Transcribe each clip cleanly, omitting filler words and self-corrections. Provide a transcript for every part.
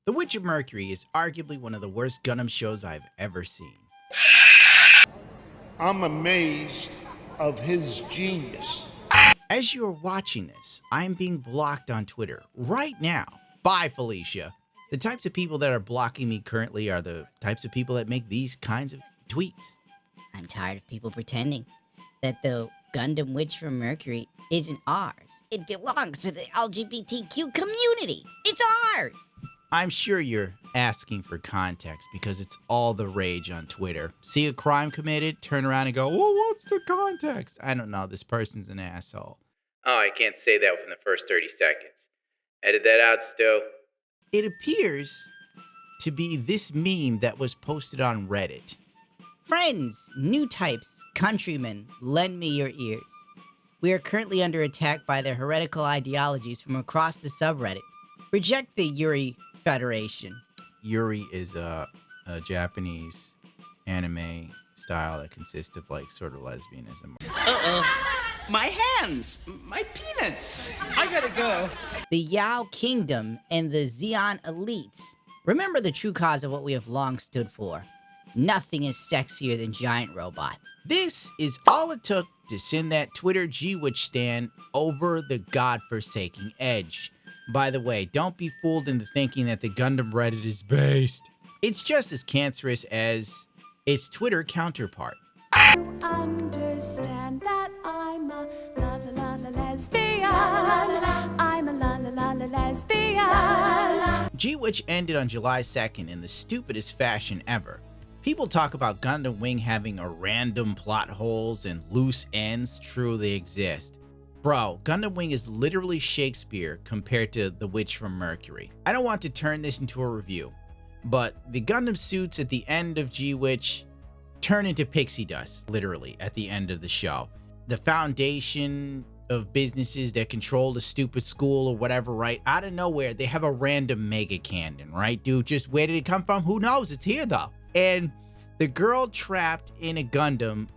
The Witch of Mercury is arguably one of the worst Gundam shows I've ever seen. I'm amazed of his genius. As you are watching this, I am being blocked on Twitter right now. Bye, Felicia. The types of people that are blocking me currently are the types of people that make these kinds of tweets. I'm tired of people pretending that the Gundam Witch from Mercury isn't ours. It belongs to the LGBTQ community. It's ours! I'm sure you're asking for context because it's all the rage on Twitter. See a crime committed, turn around and go, well, what's the context? I don't know, this person's an asshole. Oh, I can't say that within the first 30 seconds. Edit that out, Stu. It appears to be this meme that was posted on Reddit. Friends, new types, countrymen, lend me your ears. We are currently under attack by their heretical ideologies from across the subreddit. Reject the Yuri Federation. Yuri is a Japanese anime style that consists of like sort of lesbianism. My hands! My peanuts! I gotta go. The Yao Kingdom and the Zeon Elites. Remember the true cause of what we have long stood for. Nothing is sexier than giant robots. This is all it took to send that Twitter GWitch stan over the godforsaken edge. By the way, don't be fooled into thinking that the Gundam Reddit is based. It's just as cancerous as its Twitter counterpart. You understand that I'm a lesbian. I'm a lesbian. GWitch ended on July 2nd in the stupidest fashion ever. People talk about Gundam Wing having a random plot holes and loose ends. True, they exist. Bro, Gundam Wing is literally Shakespeare compared to The Witch from Mercury. I don't want to turn this into a review, but the Gundam suits at the end of GWitch turn into pixie dust, literally, at the end of the show. The foundation of businesses that control the stupid school or whatever, right? Out of nowhere, they have a random mega cannon, right, dude? Just where did it come from? Who knows? It's here, though. And the girl trapped in a Gundam,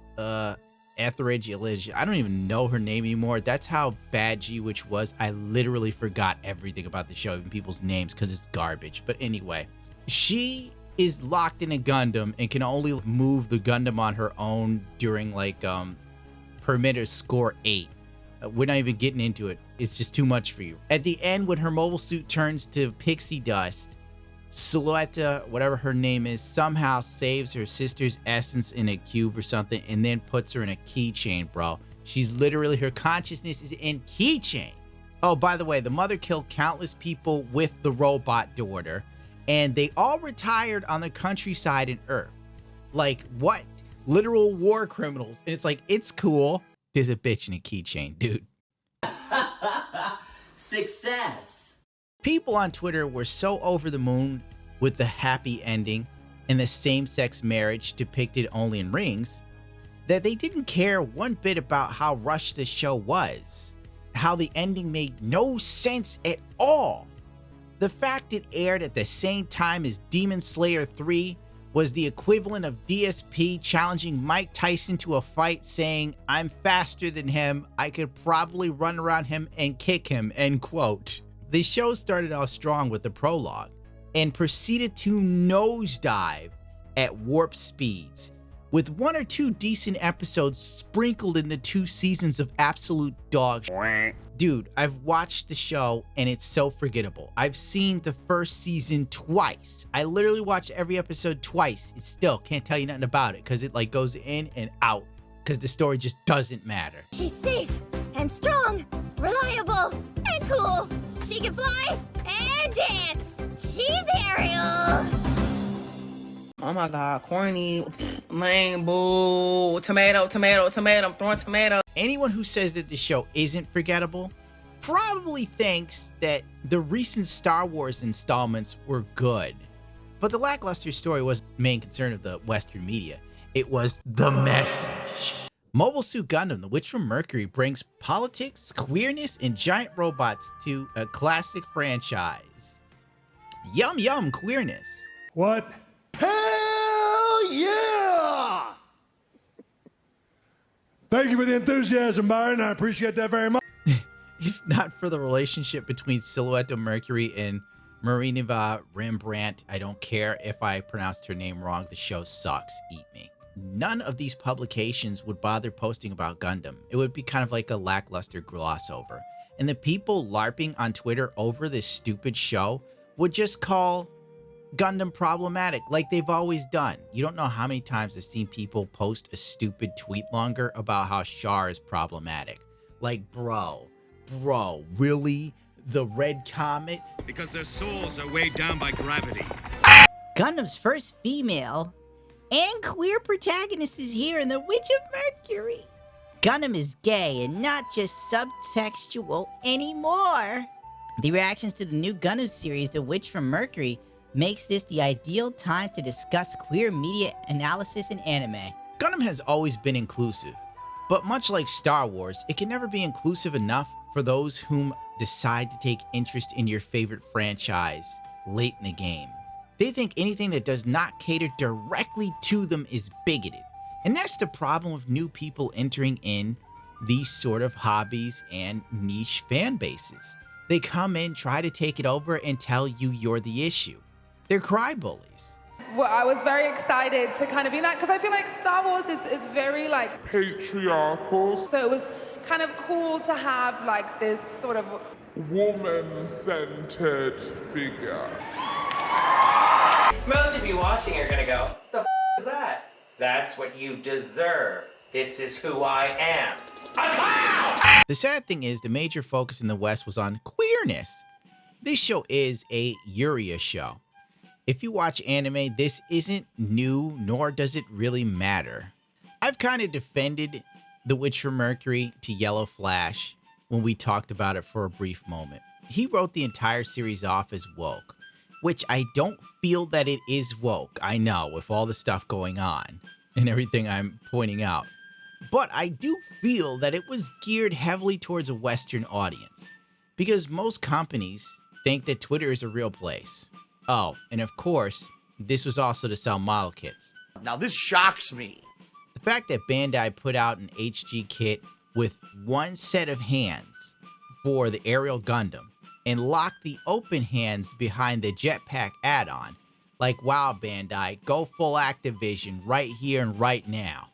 Etheridge, I don't even know her name anymore. That's how bad GWitch was. I literally forgot everything about the show, even people's names, because it's garbage. But anyway, she is locked in a Gundam and can only move the Gundam on her own during like permitter score 8. We're not even getting into it. It's just too much for you. At the end, when her mobile suit turns to pixie dust, Silhouette, whatever her name is, somehow saves her sister's essence in a cube or something and then puts her in a keychain, bro. She's literally, her consciousness is in keychain. Oh, by the way, the mother killed countless people with the robot daughter, and they all retired on the countryside in Earth. Like, what? Literal war criminals. And it's like, it's cool. There's a bitch in a keychain, dude. Success. People on Twitter were so over the moon with the happy ending and the same-sex marriage depicted only in rings that they didn't care one bit about how rushed the show was, how the ending made no sense at all. The fact it aired at the same time as Demon Slayer 3 was the equivalent of DSP challenging Mike Tyson to a fight saying, "I'm faster than him, I could probably run around him and kick him," end quote. The show started off strong with the prologue and proceeded to nosedive at warp speeds, with 1 or 2 decent episodes sprinkled in the 2 seasons of absolute dog shit. Dude, I've watched the show and it's so forgettable. I've seen the first season twice. I literally watched every episode twice. It still can't tell you nothing about it because it like goes in and out because the story just doesn't matter. She's safe and strong, reliable and cool. She can fly and dance. She's Ariel. Oh my god, corny, lame, boo, tomato, tomato, tomato, I'm throwing tomato. Anyone who says that the show isn't forgettable probably thinks that the recent Star Wars installments were good. But the lackluster story wasn't the main concern of the Western media. It was the message. Mobile Suit Gundam, The Witch from Mercury, brings politics, queerness, and giant robots to a classic franchise. Yum yum queerness. What? Hell yeah! Thank you for the enthusiasm, Byron. I appreciate that very much. If not for the relationship between Silhouette of Mercury and Mariniva Rembrandt, I don't care if I pronounced her name wrong, the show sucks, eat me. None of these publications would bother posting about Gundam. It would be kind of like a lackluster gloss over. And the people LARPing on Twitter over this stupid show would just call Gundam problematic like they've always done. You don't know how many times I've seen people post a stupid tweet longer about how Char is problematic. Like, bro, really? The Red Comet? Because their souls are weighed down by gravity. Gundam's first female and queer protagonist is here in The Witch of Mercury. Gundam is gay and not just subtextual anymore. The reactions to the new Gundam series, The Witch from Mercury, makes this the ideal time to discuss queer media analysis in anime. Gundam has always been inclusive, but much like Star Wars, it can never be inclusive enough for those whom decide to take interest in your favorite franchise late in the game. They think anything that does not cater directly to them is bigoted. And that's the problem with new people entering in these sort of hobbies and niche fan bases. They come in, try to take it over, and tell you you're the issue. They're cry bullies. Well, I was very excited to kind of be that, because I feel like Star Wars is very like patriarchal. So it was kind of cool to have like this sort of woman-centered figure. Most of you watching are gonna go, the f is that? That's what you deserve. This is who I am. A clown! The sad thing is the major focus in the West was on queerness. This show is a Yuria show. If you watch anime, this isn't new, nor does it really matter. I've kind of defended The Witch from Mercury to Yellow Flash when we talked about it for a brief moment. He wrote the entire series off as woke, which I don't feel that it is woke. I know, with all the stuff going on and everything I'm pointing out. But I do feel that it was geared heavily towards a Western audience, because most companies think that Twitter is a real place. Oh, and of course, this was also to sell model kits. Now this shocks me. The fact that Bandai put out an HG kit with one set of hands for the aerial Gundam and locked the open hands behind the jetpack add-on. Like, wow, Bandai, go full Activision right here and right now.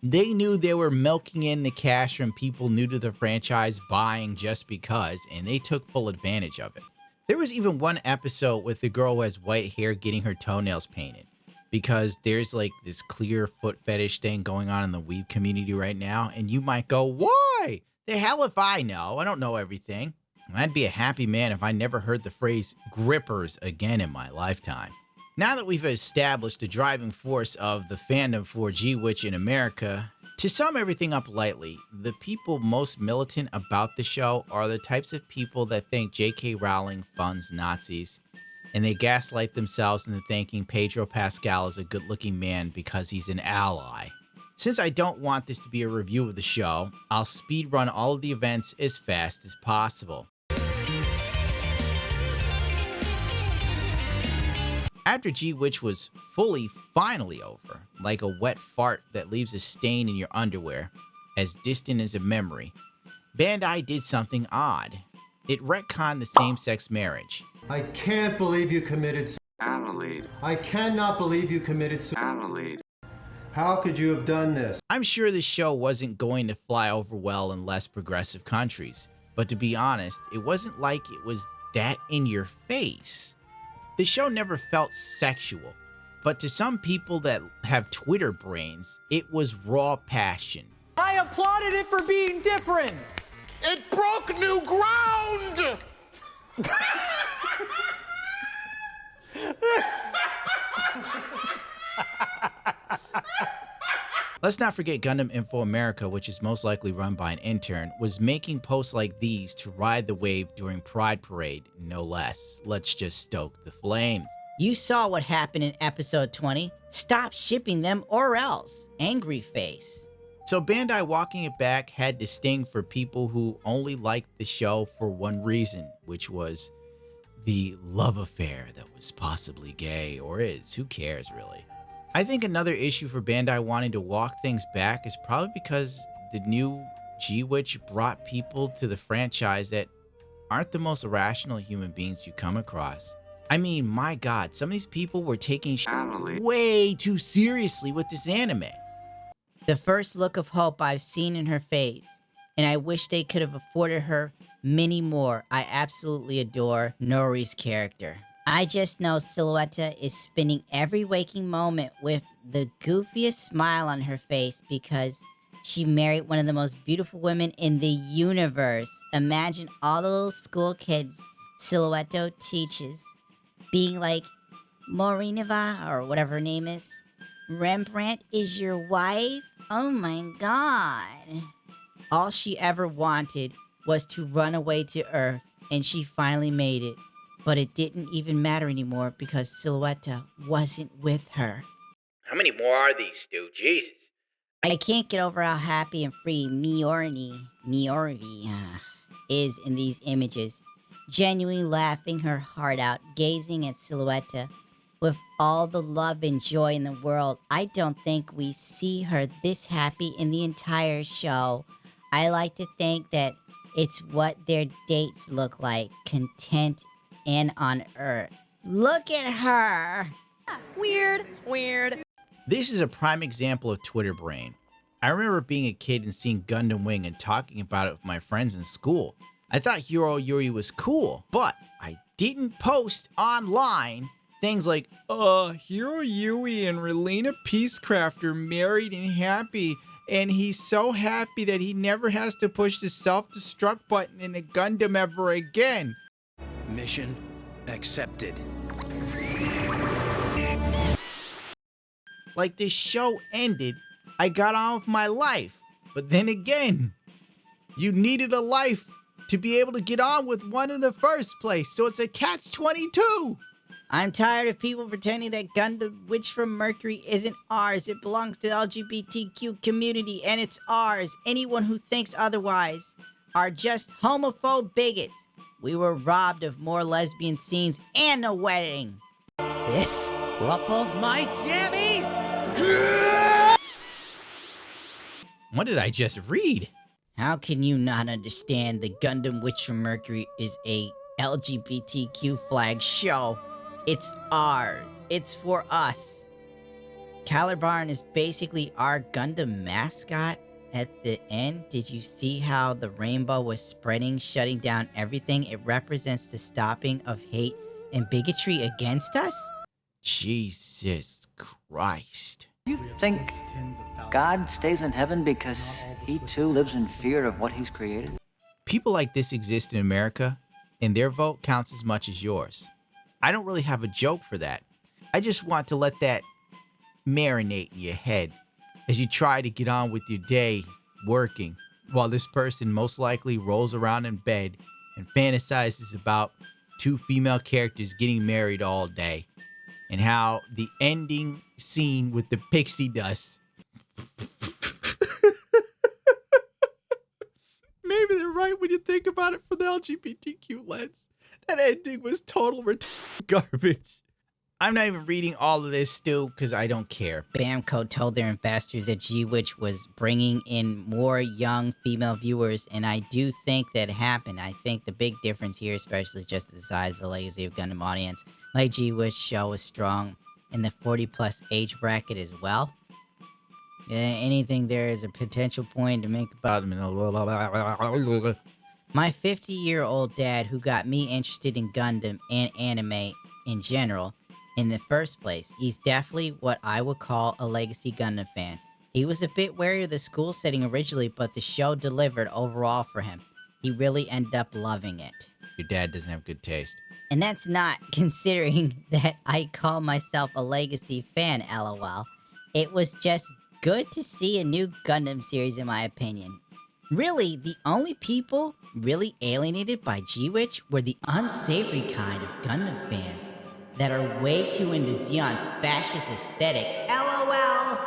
They knew they were milking in the cash from people new to the franchise buying just because, and they took full advantage of it. There was even one episode with the girl who has white hair getting her toenails painted, because there's like this clear foot fetish thing going on in the Weeb community right now, and you might go, why? The hell if I know? I don't know everything. I'd be a happy man if I never heard the phrase grippers again in my lifetime. Now that we've established the driving force of the fandom for GWitch in America, to sum everything up lightly, the people most militant about the show are the types of people that think J.K. Rowling funds Nazis, and they gaslight themselves into thinking Pedro Pascal is a good-looking man because he's an ally. Since I don't want this to be a review of the show, I'll speedrun all of the events as fast as possible. After GWitch was finally over, like a wet fart that leaves a stain in your underwear, as distant as a memory, Bandai did something odd. It retconned the same-sex marriage. I can't believe you committed Adelaide. I cannot believe you committed Adelaide. How could you have done this? I'm sure the show wasn't going to fly over well in less progressive countries, but to be honest, it wasn't like it was that in your face. The show never felt sexual, but to some people that have Twitter brains, it was raw passion. I applauded it for being different! It broke new ground! Let's not forget Gundam Info America, which is most likely run by an intern, was making posts like these to ride the wave during Pride Parade, no less. Let's just stoke the flames. You saw what happened in episode 20. Stop shipping them or else. Angry face. So Bandai walking it back had to sting for people who only liked the show for one reason, which was the love affair that was possibly gay, or is. Who cares, really? I think another issue for Bandai wanting to walk things back is probably because the new GWitch brought people to the franchise that aren't the most rational human beings you come across. I mean, my god, some of these people were taking way too seriously with this anime. The first look of hope I've seen in her face, and I wish they could have afforded her many more. I absolutely adore Nori's character. I just know Silhouette is spending every waking moment with the goofiest smile on her face because she married one of the most beautiful women in the universe. Imagine all the little school kids Silhouette teaches being like, Morinova, or whatever her name is, Rembrandt is your wife? Oh my god. All she ever wanted was to run away to Earth, and she finally made it. But it didn't even matter anymore because Silhouette wasn't with her. How many more are these, Stu? Jesus. I can't get over how happy and free Miori is in these images. Genuinely laughing her heart out, gazing at Silhouette with all the love and joy in the world. I don't think we see her this happy in the entire show. I like to think that it's what their dates look like, content and on Earth. Look at her! Weird. This is a prime example of Twitter brain. I remember being a kid and seeing Gundam Wing and talking about it with my friends in school. I thought Hero Yuri was cool, but I didn't post online things like, Hero Yuri and Relena Peacecraft are married and happy, and he's so happy that he never has to push the self-destruct button in a Gundam ever again. Mission accepted. Like this show ended, I got on with my life. But then again, you needed a life to be able to get on with one in the first place, so it's a catch-22. I'm tired of people pretending that GWitch from Mercury isn't ours. It belongs to the LGBTQ community, and it's ours. Anyone who thinks otherwise are just homophobe bigots. We were robbed of more lesbian scenes and a wedding. This ruffles my jammies! What did I just read? How can you not understand the Gundam Witch from Mercury is a LGBTQ flag show? It's ours. It's for us. Calibarn is basically our Gundam mascot. At the end, did you see how the rainbow was spreading, shutting down everything? It represents the stopping of hate and bigotry against us? Jesus Christ. You think God stays in heaven because he too lives in fear of what he's created? People like this exist in America, and their vote counts as much as yours. I don't really have a joke for that. I just want to let that marinate in your head as you try to get on with your day working, while this person most likely rolls around in bed and fantasizes about two female characters getting married all day, and how the ending scene with the pixie dust. Maybe they're right when you think about it from the LGBTQ lens. That ending was total garbage. I'm not even reading all of this, Stu, because I don't care. Bamco told their investors that GWitch was bringing in more young female viewers, and I do think that happened. I think the big difference here, especially is just the size of the legacy of Gundam audience. Like GWitch show is strong in the 40+ age bracket as well. Anything there is a potential point to make about my 50-year-old dad, who got me interested in Gundam and anime in general in the first place. He's definitely what I would call a legacy Gundam fan. He was a bit wary of the school setting originally, but the show delivered overall for him. He really ended up loving it. Your dad doesn't have good taste. And that's not considering that I call myself a legacy fan, lol. It was just good to see a new Gundam series, in my opinion. Really, the only people really alienated by GWitch were the unsavory kind of Gundam fans that are way too into Zeon's fascist aesthetic. LOL!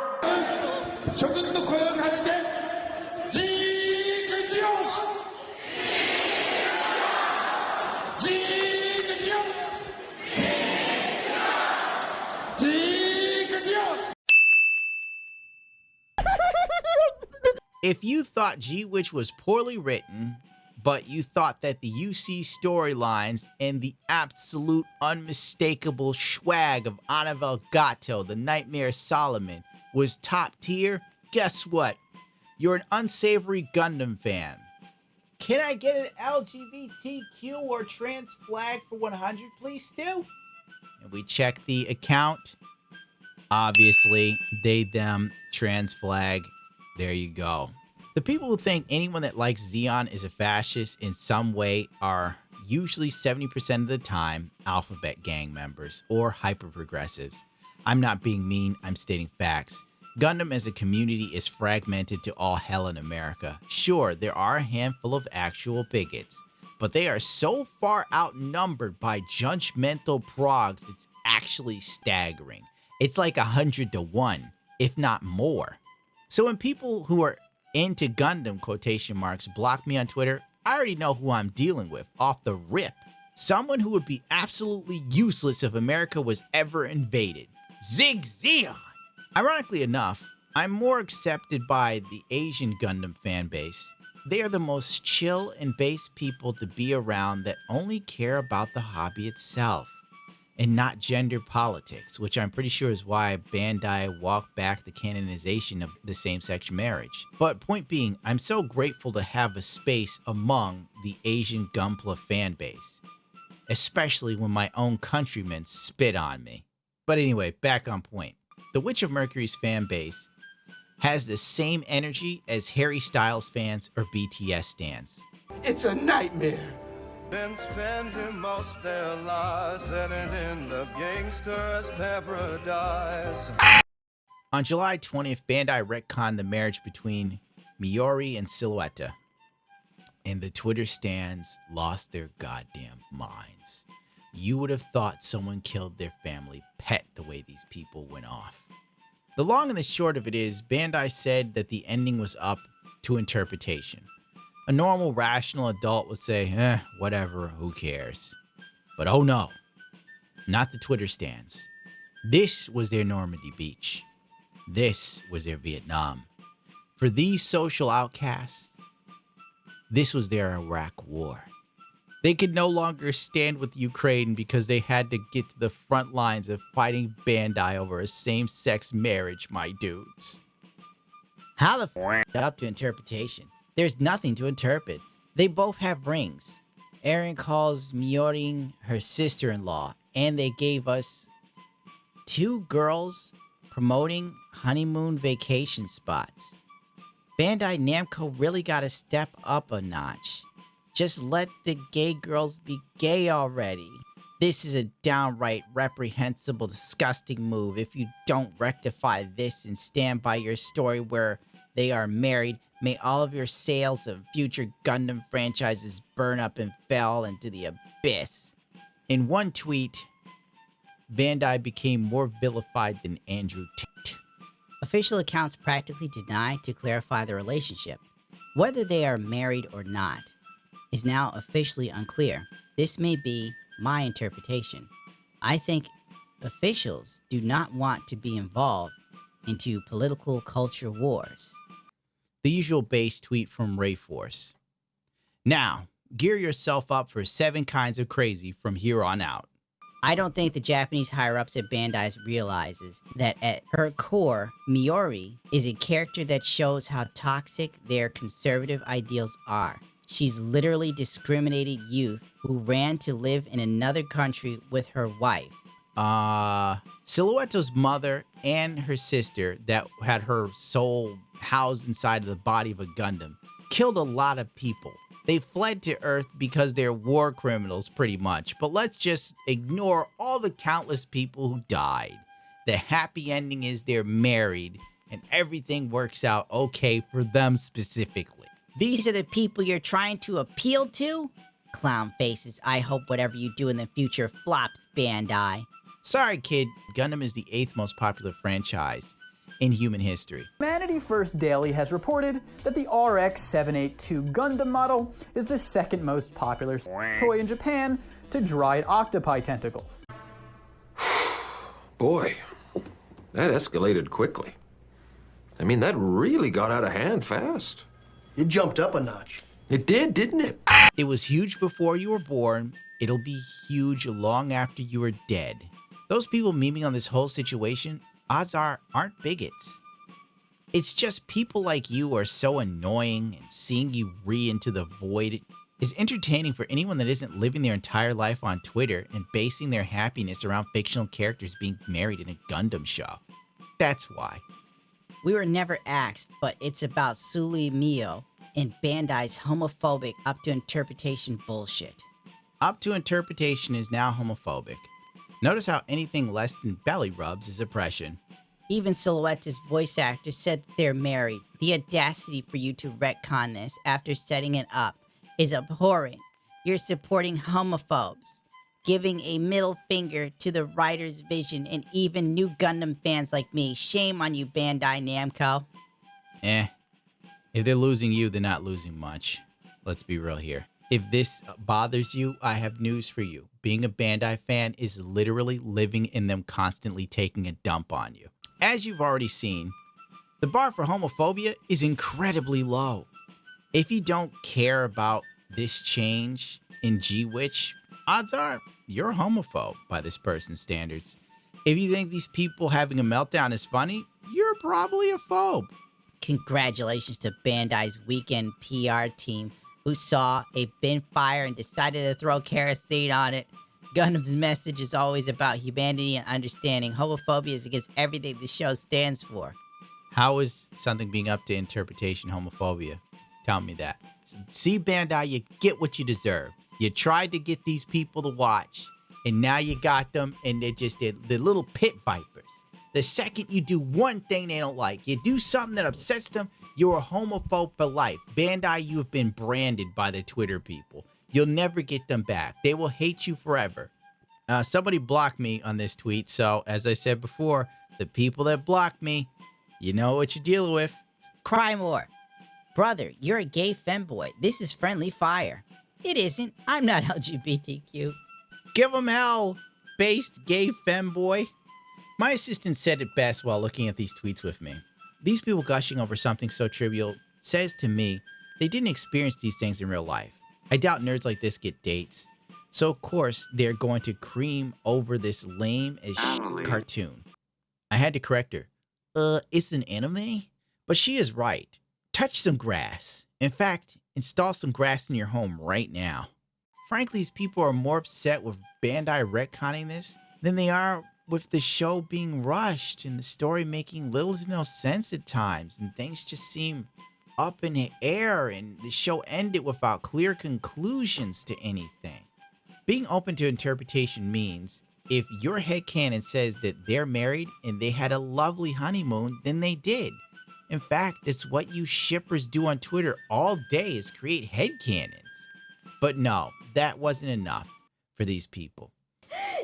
If you thought GWitch was poorly written, but you thought that the UC storylines and the absolute unmistakable swag of Anavel Gato, the Nightmare Solomon, was top tier, guess what? You're an unsavory Gundam fan. Can I get an LGBTQ or trans flag for 100, please, Stu? And we check the account. Obviously, they, them, trans flag. There you go. The people who think anyone that likes Zeon is a fascist in some way are usually 70% of the time Alphabet Gang members or hyper-progressives. I'm not being mean, I'm stating facts. Gundam as a community is fragmented to all hell in America. Sure, there are a handful of actual bigots, but they are so far outnumbered by judgmental progs, it's actually staggering. It's like 100 to 1, if not more. So when people who are into Gundam, quotation marks, block me on Twitter, I already know who I'm dealing with off the rip. Someone who would be absolutely useless if America was ever invaded. Zig Zeon! Ironically enough, I'm more accepted by the Asian Gundam fanbase. They are the most chill and base people to be around that only care about the hobby itself and not gender politics, which I'm pretty sure is why Bandai walked back the canonization of the same-sex marriage. But point being, I'm so grateful to have a space among the Asian Gunpla fanbase, especially when my own countrymen spit on me. But anyway, back on point. The Witch of Mercury's fan base has the same energy as Harry Styles fans or BTS stans. It's a nightmare. Been spending most their lives living in the gangster's paradise. On July 20th, Bandai retconned the marriage between Miori and Silhouette, and the Twitter stans lost their goddamn minds. You would have thought someone killed their family pet the way these people went off. The long and the short of it is, Bandai said that the ending was up to interpretation. A normal, rational adult would say, whatever, who cares? But oh no, not the Twitter stans. This was their Normandy Beach. This was their Vietnam. For these social outcasts, this was their Iraq War. They could no longer stand with Ukraine because they had to get to the front lines of fighting Bandai over a same-sex marriage, my dudes. How the up to interpretation? There's nothing to interpret. They both have rings. Eren calls Miori her sister-in-law, and they gave us 2 girls promoting honeymoon vacation spots. Bandai Namco really gotta step up a notch. Just let the gay girls be gay already. This is a downright reprehensible, disgusting move. If you don't rectify this and stand by your story where they are married, may all of your sales of future Gundam franchises burn up and fall into the abyss. In one tweet, Bandai became more vilified than Andrew Tate. Official accounts practically deny to clarify the relationship. Whether they are married or not is now officially unclear. This may be my interpretation. I think officials do not want to be involved into political culture wars. The usual base tweet from Rayforce. Now, gear yourself up for 7 kinds of crazy from here on out. I don't think the Japanese higher-ups at Bandai realizes that at her core, Miori is a character that shows how toxic their conservative ideals are. She's literally discriminated youth who ran to live in another country with her wife. Silhouette's mother and her sister that had her soul housed inside of the body of a Gundam killed a lot of people. They fled to Earth because they're war criminals pretty much, but let's just ignore all the countless people who died. The happy ending is they're married and everything works out okay for them specifically. These are the people you're trying to appeal to? Clown faces, I hope whatever you do in the future flops, Bandai. Sorry kid, Gundam is the 8th most popular franchise in human history. Humanity First Daily has reported that the RX-782 Gundam model is the 2nd most popular toy in Japan to dried octopi tentacles. Boy, that escalated quickly. I mean, that really got out of hand fast. It jumped up a notch. It did, didn't it? It was huge before you were born. It'll be huge long after you are dead. Those people memeing on this whole situation, odds are, aren't bigots. It's just people like you are so annoying, and seeing you into the void is entertaining for anyone that isn't living their entire life on Twitter and basing their happiness around fictional characters being married in a Gundam show. That's why. We were never asked, but it's about sulemio and Bandai's homophobic up-to-interpretation bullshit. Up-to-interpretation is now homophobic. Notice how anything less than belly rubs is oppression. Even Silhouette's voice actor said that they're married. The audacity for you to retcon this after setting it up is abhorrent. You're supporting homophobes, giving a middle finger to the writer's vision and even new Gundam fans like me. Shame on you, Bandai Namco. If they're losing you, they're not losing much. Let's be real here. If this bothers you, I have news for you. Being a Bandai fan is literally living in them constantly taking a dump on you. As you've already seen, the bar for homophobia is incredibly low. If you don't care about this change in GWitch, odds are you're a homophobe by this person's standards. If you think these people having a meltdown is funny, you're probably a phobe. Congratulations to Bandai's weekend PR team who saw a bin fire and decided to throw kerosene on it. Gundam's message is always about humanity and understanding. Homophobia is against everything the show stands for. How is something being up to interpretation homophobia? Tell me that. See, Bandai, you get what you deserve. You tried to get these people to watch, and now you got them, and they're just the little pit vipers. The second you do one thing they don't like, you do something that upsets them, you're a homophobe for life. Bandai, you have been branded by the Twitter people. You'll never get them back. They will hate you forever. Somebody blocked me on this tweet, so as I said before, the people that blocked me, you know what you're dealing with. Cry more. Brother, you're a gay femboy. This is friendly fire. It isn't. I'm not LGBTQ. Give them hell, based gay femboy. My assistant said it best while looking at these tweets with me. These people gushing over something so trivial says to me they didn't experience these things in real life. I doubt nerds like this get dates. So of course, they're going to cream over this lame as shit cartoon. I had to correct her. It's an anime? But she is right. Touch some grass. In fact, install some grass in your home right now. Frankly, these people are more upset with Bandai retconning this than they are with the show being rushed and the story making little to no sense at times, and things just seem up in the air and the show ended without clear conclusions to anything. Being open to interpretation means if your headcanon says that they're married and they had a lovely honeymoon, then they did. In fact, it's what you shippers do on Twitter all day is create headcanons. But no, that wasn't enough for these people.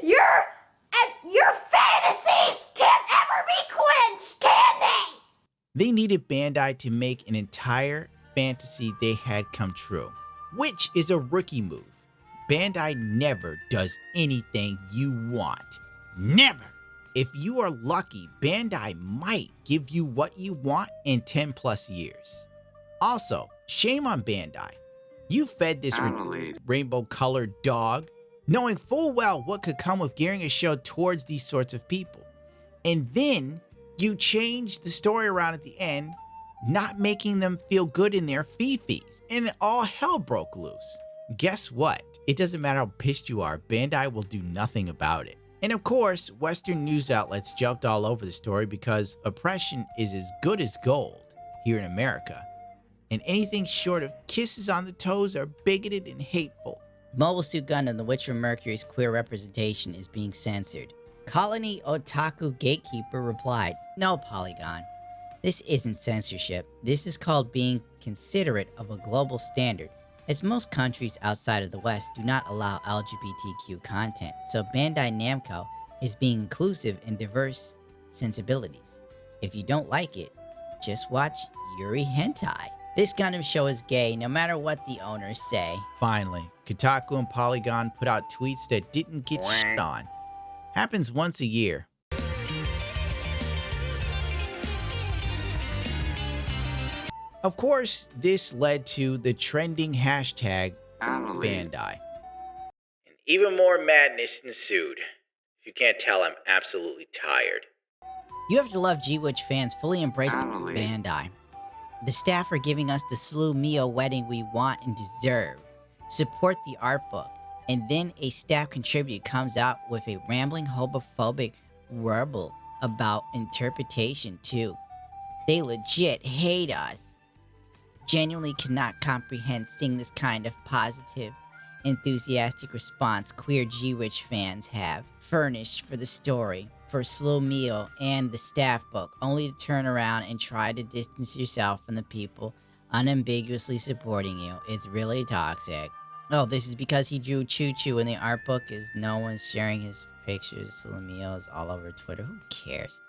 Your fantasies can't ever be quenched, can they? They needed Bandai to make an entire fantasy they had come true, which is a rookie move. Bandai never does anything you want. Never! If you are lucky, Bandai might give you what you want in 10 plus years. Also, shame on Bandai. You fed this rainbow-colored dog, knowing full well what could come with gearing a show towards these sorts of people. And then you changed the story around at the end, not making them feel good in their fifis, and all hell broke loose. Guess what? It doesn't matter how pissed you are, Bandai will do nothing about it. And of course, Western news outlets jumped all over the story because oppression is as good as gold here in America. And anything short of kisses on the toes are bigoted and hateful. Mobile Suit Gundam, The Witcher Mercury's queer representation is being censored. Colony Otaku Gatekeeper replied, "No, Polygon. This isn't censorship. This is called being considerate of a global standard, as most countries outside of the West do not allow LGBTQ content, so Bandai Namco is being inclusive and diverse sensibilities. If you don't like it, just watch Yuri Hentai. This Gundam show is gay, no matter what the owners say." Finally, Kotaku and Polygon put out tweets that didn't get shit on. Happens once a year. Of course, this led to the trending hashtag Bandai. And even more madness ensued. If you can't tell, I'm absolutely tired. You have to love GWitch fans fully embrace Bandai. The staff are giving us the sulemio wedding we want and deserve. Support the art book. And then a staff contributor comes out with a rambling homophobic warble about interpretation too. They legit hate us. Genuinely cannot comprehend seeing this kind of positive, enthusiastic response queer GWitch fans have furnished for the story, for sulemio and the staff book, only to turn around and try to distance yourself from the people unambiguously supporting you. It's really toxic. Oh, this is because he drew Choo Choo in the art book, is no one's sharing his pictures, sulemios all over Twitter. Who cares?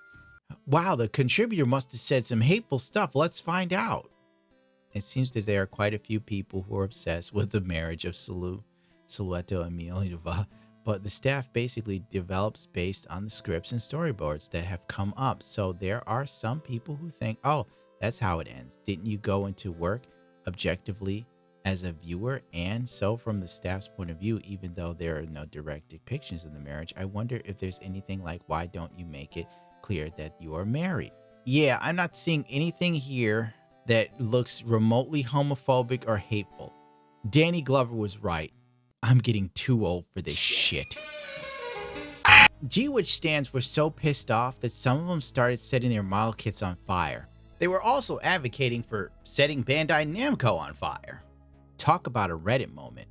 Wow, the contributor must have said some hateful stuff. Let's find out. It seems that there are quite a few people who are obsessed with the marriage of Silueto and Mieliva, but the staff basically develops based on the scripts and storyboards that have come up. So there are some people who think, oh, that's how it ends. Didn't you go into work objectively as a viewer? And so from the staff's point of view, even though there are no direct depictions of the marriage, I wonder if there's anything like, why don't you make it clear that you are married? Yeah, I'm not seeing anything here that looks remotely homophobic or hateful. Danny Glover was right. I'm getting too old for this shit. GWitch stans were so pissed off that some of them started setting their model kits on fire. They were also advocating for setting Bandai Namco on fire. Talk about a Reddit moment.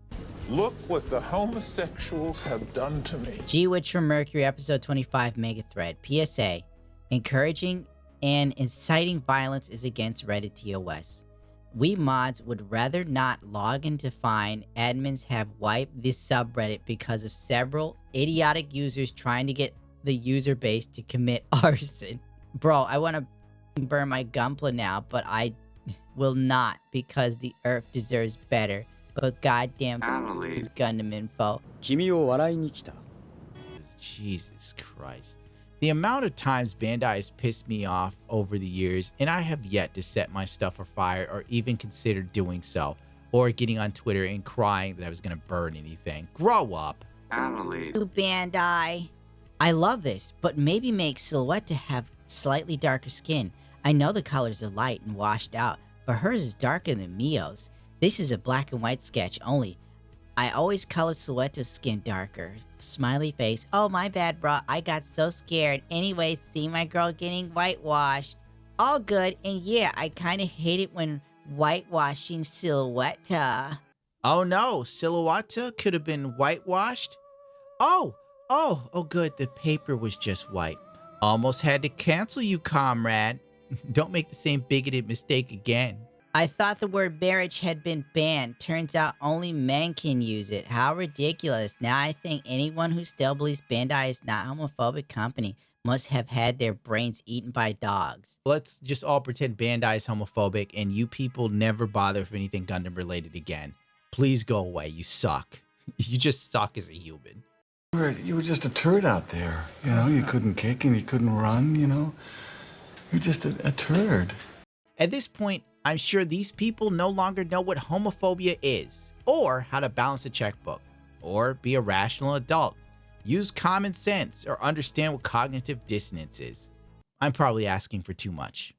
Look what the homosexuals have done to me. GWitch from Mercury, episode 25, Mega Thread. PSA. Encouraging and inciting violence is against Reddit TOS. We mods would rather not log in to find admins have wiped this subreddit because of several idiotic users trying to get the user base to commit arson. Bro, I want to burn my Gunpla now, but I will not because the earth deserves better. But goddamn Gundam info. Jesus Christ. The amount of times Bandai has pissed me off over the years, and I have yet to set my stuff afire or even consider doing so, or getting on Twitter and crying that I was going to burn anything. Grow up. Bandai. I love this, but maybe make Silhouette to have slightly darker skin. I know the colors are light and washed out, but hers is darker than Mio's. This is a black and white sketch only. I always color Silhouette's skin darker. Smiley face. Oh, my bad, bro. I got so scared. Anyway, see my girl getting whitewashed. All good, and yeah, I kind of hate it when whitewashing Silhouette. Oh no, Silhouette could have been whitewashed? Oh, good, the paper was just white. Almost had to cancel you, comrade. Don't make the same bigoted mistake again. I thought the word marriage had been banned. Turns out only men can use it. How ridiculous. Now I think anyone who still believes Bandai is not a homophobic company must have had their brains eaten by dogs. Let's just all pretend Bandai is homophobic and you people never bother with anything Gundam related again. Please go away. You suck. You just suck as a human. You were just a turd out there. You know, you couldn't kick and you couldn't run, you know. You're just a turd. At this point, I'm sure these people no longer know what homophobia is, or how to balance a checkbook, or be a rational adult, use common sense, or understand what cognitive dissonance is. I'm probably asking for too much.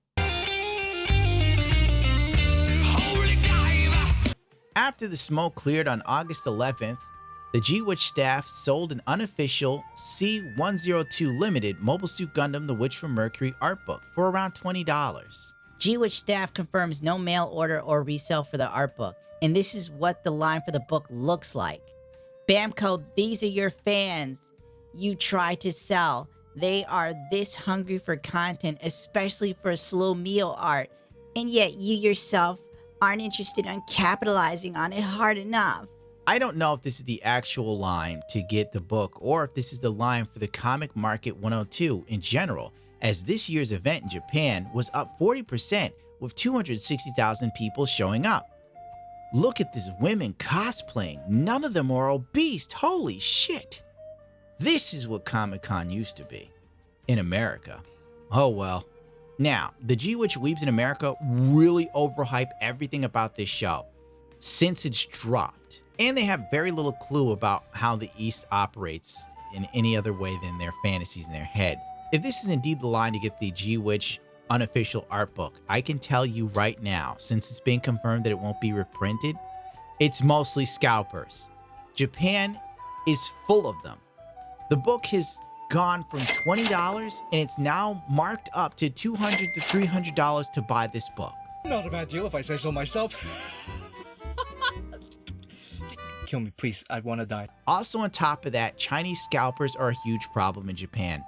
After the smoke cleared on August 11th, the GWitch staff sold an unofficial C-102 Limited Mobile Suit Gundam The Witch from Mercury art book for around $20. GWitch staff confirms no mail order or resale for the art book, and this is what the line for the book looks like. Bamco, these are your fans you try to sell. They are this hungry for content, especially for slow meal art, and yet you yourself aren't interested in capitalizing on it hard enough. I don't know if this is the actual line to get the book or if this is the line for the Comic Market 102 in general, as this year's event in Japan was up 40% with 260,000 people showing up. Look at these women cosplaying. None of them are obese. Holy shit. This is what Comic-Con used to be in America. Oh well. Now, the GWitch weebs in America really overhype everything about this show since it's dropped, and they have very little clue about how the East operates in any other way than their fantasies in their head. If this is indeed the line to get the GWitch unofficial art book, I can tell you right now, since it's been confirmed that it won't be reprinted, it's mostly scalpers. Japan is full of them. The book has gone from $20 and it's now marked up to $200 to $300 to buy this book. Not a bad deal if I say so myself. Kill me, please. I want to die. Also on top of that, Chinese scalpers are a huge problem in Japan,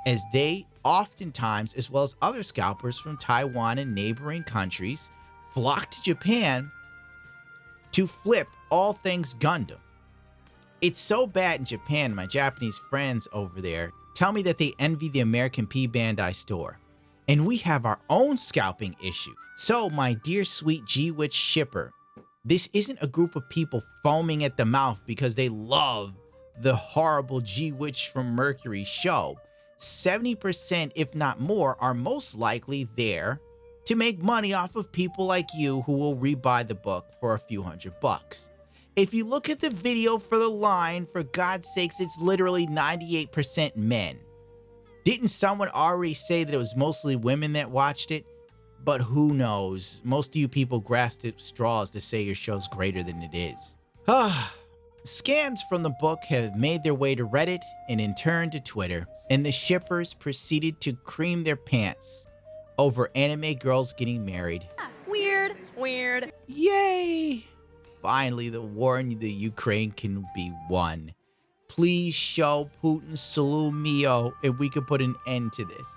as they oftentimes, as well as other scalpers from Taiwan and neighboring countries, flock to Japan to flip all things Gundam. It's so bad in Japan, my Japanese friends over there tell me that they envy the American Bandai store. And we have our own scalping issue. So, my dear sweet GWitch shipper, this isn't a group of people foaming at the mouth because they love the horrible GWitch from Mercury show. 70%, if not more, are most likely there to make money off of people like you who will rebuy the book for a few $100. If you look at the video for the line, for God's sakes, it's literally 98% men. Didn't someone already say that it was mostly women that watched it? But who knows? Most of you people grasped at straws to say your show's greater than it is. Scans from the book have made their way to Reddit and in turn to Twitter, and the shippers proceeded to cream their pants over anime girls getting married. Weird, weird. Yay! Finally, the war in the Ukraine can be won. Please show Putin sulemio and we can put an end to this.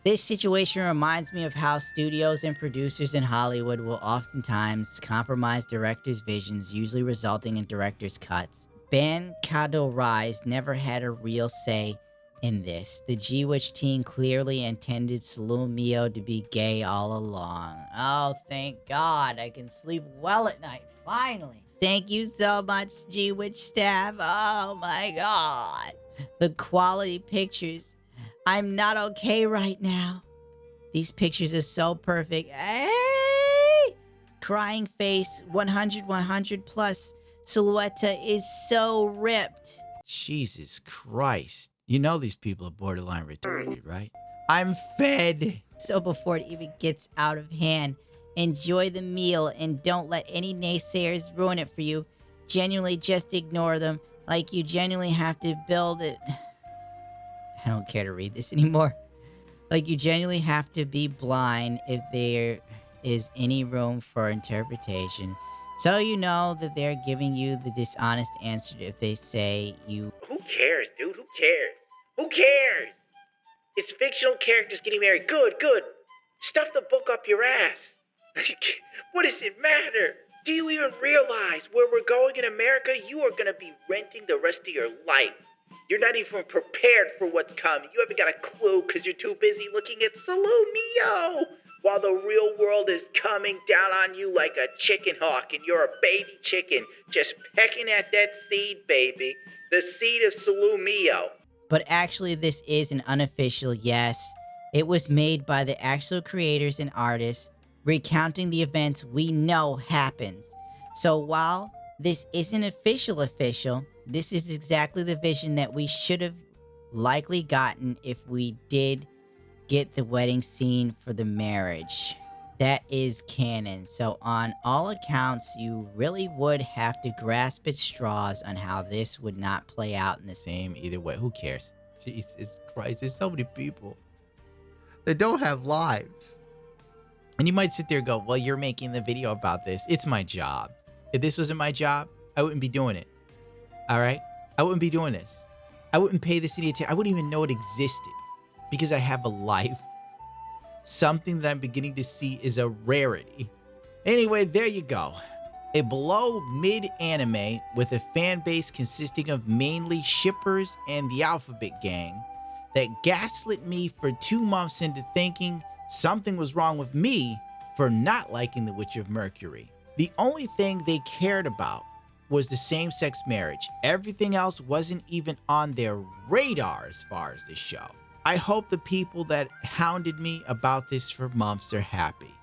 This situation reminds me of how studios and producers in Hollywood will oftentimes compromise directors' visions, usually resulting in directors' cuts. Ben Rise never had a real say in this. The GWitch team clearly intended sulemio to be gay all along. Oh, thank God, I can sleep well at night, finally. Thank you so much, GWitch staff. Oh my God. The quality pictures. I'm not okay right now. These pictures are so perfect. Hey! Crying face, 100 plus. Silhouette is so ripped. Jesus Christ. You know these people are borderline retarded, right? I'm fed. So before it even gets out of hand, enjoy the meal and don't let any naysayers ruin it for you. Genuinely just ignore them. Like you genuinely have to build it. I don't care to read this anymore. Like you genuinely have to be blind if there is any room for interpretation. So you know that they're giving you the dishonest answer if they say you... Who cares, dude? Who cares? Who cares? It's fictional characters getting married. Good, good. Stuff the book up your ass. What does it matter? Do you even realize where we're going in America? You are going to be renting the rest of your life. You're not even prepared for what's coming. You haven't got a clue because you're too busy looking at sulemio, while the real world is coming down on you like a chicken hawk, and you're a baby chicken just pecking at that seed, baby. The seed of sulemio. But actually, this is an unofficial yes. It was made by the actual creators and artists, recounting the events we know happens. So while this isn't official, this is exactly the vision that we should have likely gotten if we did get the wedding scene for the marriage. That is canon. So on all accounts, you really would have to grasp at straws on how this would not play out in the same either way. Who cares? Jesus Christ, there's so many people that don't have lives. And you might sit there and go, well, you're making the video about this. It's my job. If this wasn't my job, I wouldn't be doing it. All right? I wouldn't be doing this. I wouldn't pay this any attention. I wouldn't even know it existed because I have a life. Something that I'm beginning to see is a rarity. Anyway, there you go. A below mid anime with a fan base consisting of mainly shippers and the alphabet gang that gaslit me for 2 months into thinking something was wrong with me for not liking The Witch of Mercury. The only thing they cared about was the same-sex marriage. Everything else wasn't even on their radar as far as this show. I hope the people that hounded me about this for months are happy.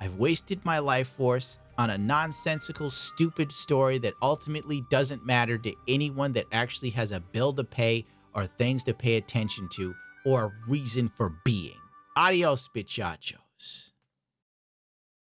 I've wasted my life force on a nonsensical, stupid story that ultimately doesn't matter to anyone that actually has a bill to pay or things to pay attention to or a reason for being. Adios, bichachos.